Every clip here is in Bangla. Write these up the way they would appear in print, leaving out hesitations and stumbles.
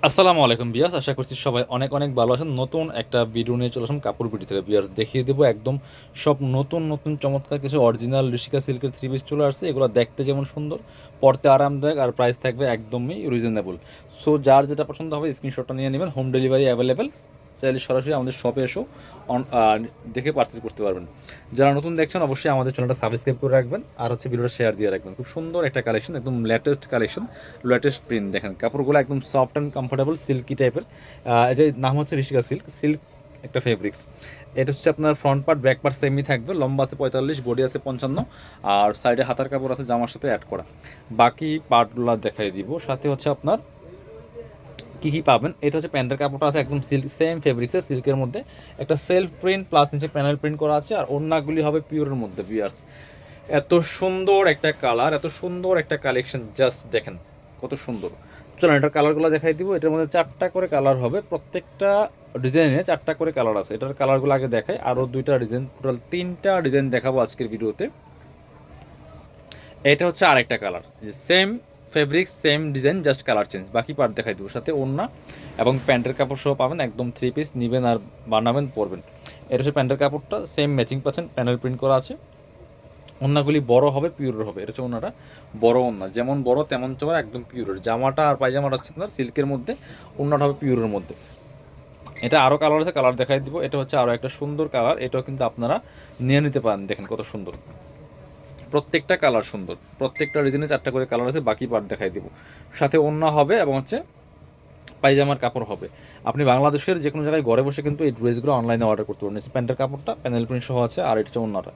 আসসালামু আলাইকুম বিয়াস, আশা করছি সবাই অনেক অনেক ভালো আছেন। নতুন একটা ভিডিও নিয়ে চলে আসলাম কাপড় বিডি থেকে। বিয়াস দেখিয়ে দেবো একদম সব নতুন নতুন চমৎকার কিছু অরিজিনাল ঋষিকা সিল্কের থ্রি পিস চলে আসছে। এগুলো দেখতে যেমন সুন্দর, পরতে আরামদায়ক, আর প্রাইস থাকবে একদমই রিজনেবল। সো যার যেটা পছন্দ হবে স্ক্রিনশটটা নিয়ে নেবেন। হোম ডেলিভারি অ্যাভেলেবেল, চাইলে সরাসরি আমাদের শপে এসেও দেখে পারচেজ করতে পারবেন। যারা নতুন দেখছেন অবশ্যই আমাদের চ্যানেলটা সাবস্ক্রাইব করে রাখবেন, আর হচ্ছে ভিডিওটা শেয়ার দিয়ে রাখবেন। খুব সুন্দর একটা কালেকশন, একদম লেটেস্ট কালেকশন, লেটেস্ট প্রিন্ট। দেখেন কাপড়গুলো একদম সফট অ্যান্ড কমফোর্টেবল সিল্কি টাইপের। এটার নাম হচ্ছে ঋষিকা সিল্ক। সিল্ক একটা ফেব্রিক্স। এটা হচ্ছে আপনার ফ্রন্ট পার্ট ব্যাক পার্ট সেমই থাকবে। লম্বা আছে 45, বডি আছে 55, আর সাইডে হাতার কাপড় আছে জামার সাথে অ্যাড করা। বাকি পার্টগুলো দেখাই দিব। সাথে হচ্ছে আপনার কী কী পাবেন, এটা হচ্ছে প্যান্টের কাপড়টা আছে একদম সিল্ক, সেম ফেব্রিক্সের সিল্কের মধ্যে। একটা সেলফ প্রিন্ট প্লাস নিচে প্যানেল প্রিন্ট করা আছে, আর ওড়নাগুলি হবে পিওরের মধ্যে। বিয়ার্স এত সুন্দর একটা কালার, এত সুন্দর একটা কালেকশন, জাস্ট দেখেন কত সুন্দর। চলো এটার কালারগুলো দেখাই দিব। এটার মধ্যে 4টা করে কালার হবে, প্রত্যেকটা ডিজাইনে 4টা করে কালার আছে। এটার কালারগুলো আগে দেখাই, আরও 2টা ডিজাইন, টোটাল 3টা ডিজাইন দেখাবো আজকের ভিডিওতে। এটা হচ্ছে আরেকটা colour, same fabrics same design, just colour change. বাকি পার্ট দেখাই দেবো। সাথে ওড়না এবং প্যান্টের কাপড় সহ পাবেন, একদম থ্রি পিস নেবেন আর বানাবেন পরবেন। এটা হচ্ছে প্যান্টের কাপড়টা, সেম ম্যাচিং পাচ্ছেন, প্যানেল প্রিন্ট করা আছে। ওড়নাগুলি বড় হবে, পিওরের হবে। এটা হচ্ছে ওড়নাটা, বড় ওড়না, যেমন বড় তেমন চড়া, একদম পিওরের। জামাটা আর পায়জামাটা হচ্ছে আপনার সিল্কের মধ্যে, ওড়নাটা হবে পিওরের মধ্যে। এটা আরও কালার আছে, কালার দেখাই দিব। এটা হচ্ছে আরও একটা সুন্দর কালার, এটাও কিন্তু আপনারা নিয়ে নিতে পারেন। দেখেন কত সুন্দর, প্রত্যেকটা কালার সুন্দর। প্রত্যেকটা ডিজাইনে 4টা করে কালার আছে, বাকি পার্ট দেখাই দিব। সাথে ওড়না হবে এবং হচ্ছে পায়জামার কাপড় হবে। আপনি বাংলাদেশের যে কোনো জায়গায় ঘরে বসে কিন্তু এই ড্রেসগুলো অনলাইনে অর্ডার করতে পারেন। প্যান্টের কাপড়টা প্যানেল প্রিন্ট সহ আছে, আর এটা হচ্ছে ওড়নাটা।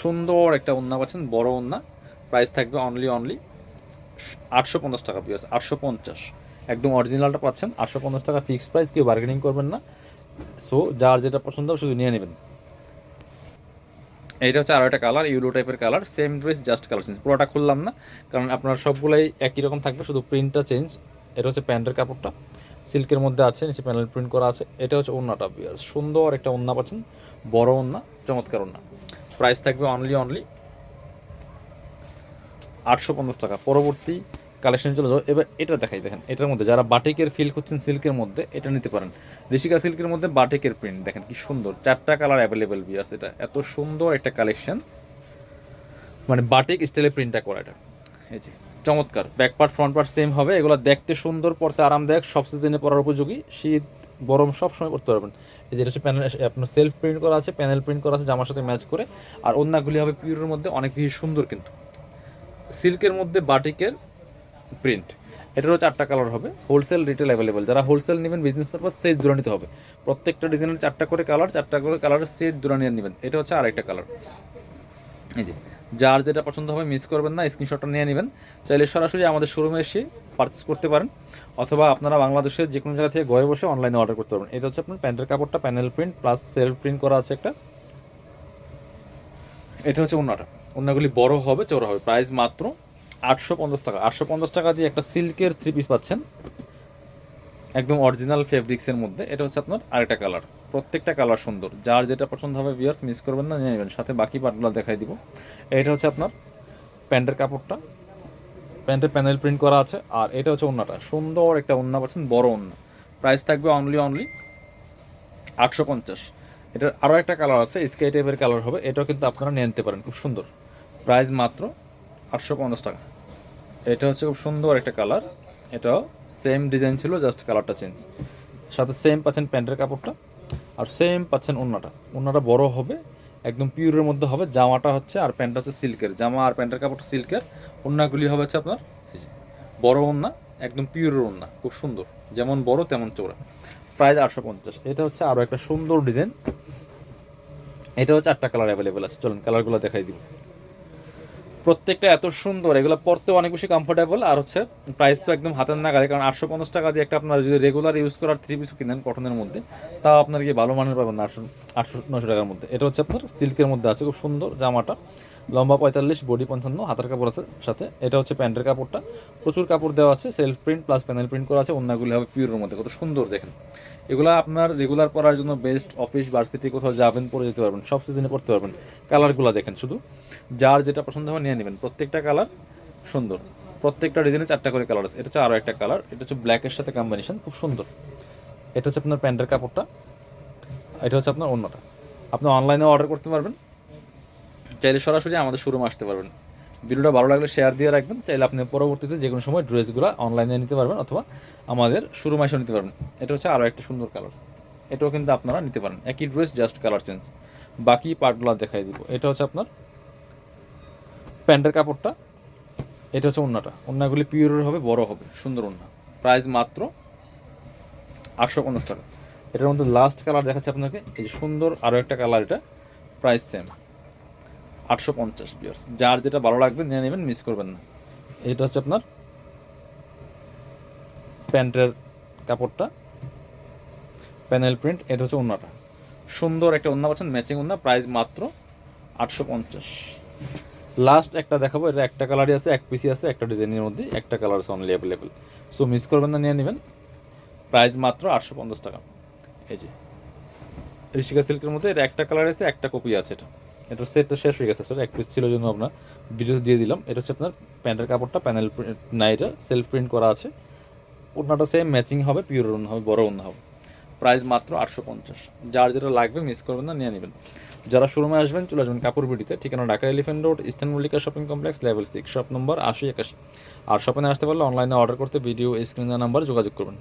সুন্দর একটা ওড়না পাচ্ছেন, বড় ওড়না। প্রাইস থাকবে অনলি 850 টাকা। পিস 850, একদম অরিজিনালটা পাচ্ছেন 850 টাকা ফিক্সড প্রাইস, কেউ বার্গেনিং করবেন না। সো যার যেটা পছন্দ হবে শুধু নিয়ে নেবেন। এইটা হচ্ছে আরও একটা কালার, ইউরো টাইপের colour, same dress just colour change. পুরোটা খুললাম না কারণ আপনার সবগুলাই একই রকম থাকবে, শুধু প্রিন্টটা চেঞ্জ। এটা হচ্ছে প্যান্টের কাপড়টা, সিল্কের মধ্যে আছে, নিচে প্যানেল প্রিন্ট করা আছে। এটা হচ্ছে ওড়নাটা, সুন্দর একটা ওড়না পাচ্ছেন, বড় ওড়না, চমৎকার ওড়না। প্রাইস থাকবে অনলি 850 টাকা। পরবর্তী কালেকশন চলে যাও। এবার এটা দেখাই, দেখেন এটার মধ্যে যারা বাটিকের ফিল করছেন সিল্কের মধ্যে, এটা নিতে পারেন। ঋষিকা সিল্কের মধ্যে বাটিকের প্রিন্ট দেখেন কি সুন্দর, 4টা কালার অ্যাভেলেবেল বিয়াস। এটা এত সুন্দর একটা কালেকশন, মানে বাটিক স্টাইলে প্রিন্টটা করা। এটা এই যে চমৎকার, back part front part same হবে। এগুলো দেখতে সুন্দর, পরতে আরামদায়ক, সব সিজনে পরার উপযোগী, শীত গরম সব সময় পরতে পারবেন। এই যেটা হচ্ছে প্যানেল, আপনার সেলফ প্রিন্ট করা আছে, প্যানেল প্রিন্ট করা আছে জামার সাথে ম্যাচ করে। আর ওড়নাগুলি হবে পিওরের মধ্যে, অনেক বেশি সুন্দর কিন্তু সিল্কের মধ্যে বাটিকের প্রিন্ট। এটারও 4টা কালার হবে, হোলসেল রিটেল অ্যাভেলেবেল। যারা হোলসেল নেবেন বিজনেস পারপাস, সেট দুটো নিতে হবে। প্রত্যেকটা ডিজাইনের 4টা করে কালার, 4টা করে কালারের সেট দুটো নিয়ে নেবেন। এটা হচ্ছে আরেকটা কালার। এই যে যার যেটা পছন্দ হবে মিস করবেন না, স্ক্রিনশটটা নিয়ে নেবেন। চাইলে সরাসরি আমাদের শোরুমে এসে পারচেস করতে পারেন, অথবা আপনারা বাংলাদেশের যে কোনো জায়গা থেকে ঘরে বসে অনলাইনে অর্ডার করতে পারবেন। এটা হচ্ছে আপনার প্যান্টের কাপড়টা, panel print plus self print করা আছে একটা। এটা হচ্ছে ওড়নাটা, ওড়নাগুলি বড় হবে, চওড়া হবে। প্রাইস মাত্র 850 টাকা। 850 টাকা দিয়ে একটা সিল্কের থ্রি পিস পাচ্ছেন, একদম অরিজিনাল ফেব্রিক্সের মধ্যে। এটা হচ্ছে আপনার আরেকটা কালার, প্রত্যেকটা কালার সুন্দর। যার যেটা পছন্দ হবে ভিউয়ার্স মিস করবেন না, নিয়ে নেবেন। সাথে বাকি পার্টগুলো দেখাই দিব। এটা হচ্ছে আপনার প্যান্টের কাপড়টা, প্যান্টের প্যানেল প্রিন্ট করা আছে। আর এটা হচ্ছে ওড়নাটা, সুন্দর একটা ওড়না পাচ্ছেন, বড় ওড়না। প্রাইস থাকবে অনলি 850। এটার আরও একটা কালার আছে, স্কাই টাইপের কালার হবে, এটাও কিন্তু আপনারা নিয়ে নিতে পারেন, খুব সুন্দর। প্রাইস মাত্র 850 টাকা। এটা হচ্ছে খুব সুন্দর একটা কালার, এটাও সেম ডিজাইন ছিল, জাস্ট কালারটা চেঞ্জ। সাথে সেম পাচ্ছেন প্যান্টের কাপড়টা, আর সেম পাচ্ছেন ওড়নাটা। ওড়নাটা বড় হবে, একদম পিওরের মধ্যে হবে। জামাটা হচ্ছে আর প্যান্টটা হচ্ছে সিল্কের, জামা আর প্যান্টের কাপড়টা সিল্কের। ওড়নাগুলি হবে হচ্ছে আপনার বড় ওড়না, একদম পিওরের ওড়না, খুব সুন্দর, যেমন বড় তেমন চওড়া। প্রাইস 850। এটা হচ্ছে আরও একটা সুন্দর ডিজাইন, এটা হচ্ছে 4টা কালার অ্যাভেলেবেল আছে। চলুন কালারগুলো দেখাই দিব। প্রত্যেকটা এত সুন্দর, এগুলো পরতেও অনেক বেশি কমফোর্টেবল, আর হচ্ছে প্রাইস তো একদম হাতের নাগালে। কারণ 850 টাকা দিয়ে একটা আপনার যদি রেগুলার ইউজ করার থ্রি পিসও কিনেন কটনের মধ্যে, তাও আপনার কি ভালো মানের পাবেন না 800-900 টাকার মধ্যে। এটা হচ্ছে আপনার সিল্কের মধ্যে আছে, খুব সুন্দর। জামাটা লম্বা 45, বডি 55, হাতের কাপড় আছে সাথে। এটা হচ্ছে প্যান্টের কাপড়টা, প্রচুর কাপড় দেওয়া আছে, self print plus panel print করা আছে। অন্যগুলি হবে পিওরের মধ্যে, কত সুন্দর দেখেন। এগুলো আপনার রেগুলার পরার জন্য বেস্ট, অফিস ভার্সিটি কোথাও যাবেন পরে যেতে পারবেন, সব সিজনে পড়তে পারবেন। কালারগুলো দেখেন শুধু, যার যেটা পছন্দ হবে নিয়ে নেবেন। প্রত্যেকটা কালার সুন্দর। প্রত্যেকটা ডিজাইনে 4টা করে কালার আছে। এটা হচ্ছে আরও একটা কালার, এটা হচ্ছে ব্ল্যাকের সাথে কম্বিনেশন, খুব সুন্দর। এটা হচ্ছে আপনার প্যান্টের কাপড়টা, এটা হচ্ছে আপনার অন্যটা। আপনি অনলাইনে অর্ডার করতে পারবেন, চাইলে সরাসরি আমাদের শোরুমে আসতে পারবেন। ভিডিওটা ভালো লাগলে শেয়ার দিয়ে রাখবেন, চাইলে আপনি পরবর্তীতে যে কোনো সময় ড্রেসগুলো অনলাইনে নিতে পারবেন অথবা আমাদের শোরুমে এসে নিতে পারবেন। এটা হচ্ছে আরও একটা সুন্দর কালার, এটাও কিন্তু আপনারা নিতে পারেন, একই ড্রেস জাস্ট কালার চেঞ্জ। বাকি পার্টগুলো দেখাই দিব। এটা হচ্ছে আপনার প্যান্টের কাপড়টা, এটা হচ্ছে ওড়নাটা। ওড়নাগুলি পিওরের হবে, বড় হবে, সুন্দর ওড়না। প্রাইস মাত্র 850 টাকা। এটার মধ্যে লাস্ট কালার দেখাচ্ছে আপনাকে, এই যে সুন্দর আরও একটা কালার, এটা প্রাইস সেম 850 পিয়ার্স। যার যেটা ভালো লাগবে নিয়ে নেবেন, মিস করবেন না। এটা হচ্ছে আপনার প্যান্টের কাপড়টা, প্যানেল প্রিন্ট। এটা হচ্ছে ওড়নাটা, সুন্দর একটা ওড়না পাচ্ছেন, ম্যাচিং ওড়না, প্রাইস মাত্র 850। লাস্ট একটা দেখাবো, এটা একটা কালারই আছে, এক পিসি আছে, একটা ডিজাইনের মধ্যে একটা কালার আছে অনলি অ্যাভেলেবেল। সো মিস করবেন না, নিয়ে নেবেন। প্রাইস মাত্র 850 টাকা। এই যে ঋষিকা সিল্কের মধ্যে এটা একটা কালার আছে, একটা কপি আছে। এটা সেট তো শেষ হয়ে গেছে স্যার, এক পিস ছিল জন্য আপনার ভিডিও দিয়ে দিলাম। এটা হচ্ছে আপনার প্যান্টের কাপড়টা, প্যানেল প্রিন্ট না, এটা সেলফ প্রিন্ট করা আছে। ওড়নাটা সেম ম্যাচিং হবে, পিওর ওড়না হবে, বড় ওড়না হবে। প্রাইস মাত্র 850। যার যেটা লাগবে মিস করবেন না, নিয়ে নেবেন। যারা শোরুমে আসবেন চলে আসবেন কাপড় বিডিতে, ঠিকানা Dhaka elephant road, eastern Mallika shopping complex, level 6, shop number 8081। আর শপিংয়ে আসতে পারলে অনলাইনে অর্ডার করতে ভিডিও স্ক্রিনের নাম্বারে যোগাযোগ করবেন।